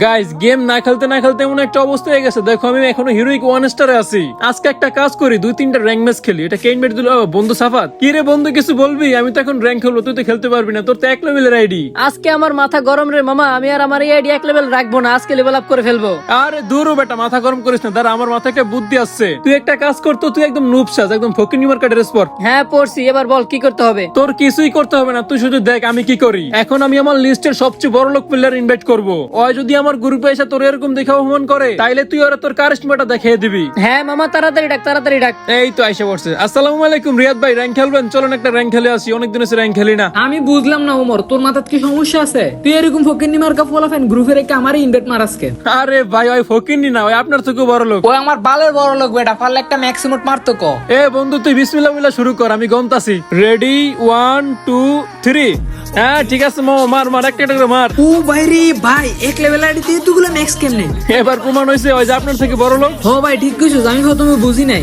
Guys game না খেলতে না খেলতে এমন একটা অবস্থা হয়ে গেছে, দেখো আমি এখনো হিরোইক 1 স্টারে আছি। আজকে একটা কাজ করি, 2-3টা র্যাঙ্ক ম্যাচ খেলি। এটা কেইন মেট দিল বন্ধু সাফাত। কি রে বন্ধু কিছু বলবি? আমি তো এখন র্যাঙ্ক খেলবো, তুই তো খেলতে পারবি না, তোর তো 1 লেভেলের আইডি। আজকে আমার মাথা গরম রে মামা, আমি আর আমার এই আইডি 1 লেভেল রাখবো না, আজকে লেভেল আপ করে ফেলবো। আরে দূরও বেটা, মাথা গরম করিস না, দাঁড়া আমার মাথায় একটা বুদ্ধি আসছে। তুই একটা কাজ করতো, তুই একদম নুব সাজ, একদম ফকির নিউমার ড্রেস পর। হ্যাঁ পড়ছি, এবার বল কি করতে হবে। তোর কিছুই করতে হবে না, তুই শুধু দেখ আমি কি করি। এখন আমি আমার লিস্টের সবচেয়ে বড় লোক প্লেয়ার ইনভাইট করব। ওই যদি আমার গ্রুপে এসে তোর এরকম দেখে অপমান করে, তাইলে তুই ওরা তোর কারিশমাটা দেখিয়ে দিবি। হ্যাঁ মামা তাড়াতাড়ি ডাক, তাড়াতাড়ি ডাক। এই তো আইসা পড়ছে। আসসালামু আলাইকুম রিয়াদ ভাই, র্যাঙ্ক খেলবেন? চলুন একটা র্যাঙ্ক খেলে আসি, অনেকদিন এসে র্যাঙ্ক খেলি না। আমি বুঝলাম না ওমর, তোর মাথায় কি সমস্যা আছে? তুই এরকম ফকিন্নি মার্কা ফলাফেন গ্রুপে রেখে আমারই ইনভাইট মারাসকে। আরে ভাই ওই ফকিরনি না, ওই আপনার থেকে বড় লোক। ওই আমার বালের বড় লোক বেটা, পারলে একটা ম্যাক্সিমাম মারতো ক। এ বন্ধু তুই বিসমিল্লাহ বলে শুরু কর, আমি গন্তাছি। রেডি 1 2 3। হ্যাঁ ঠিক আছে মার মার, একটা একটা করে মার। ও ভাই রে ভাই, 1 লেভেল আইডি দিয়ে এতগুলো ম্যাক্স কেমনে? এবার প্রমাণ হয়েছে ওই যে আপনার থেকে বড় লোক। ও ভাই ঠিক কইছস, আমি প্রথমে বুঝি নাই।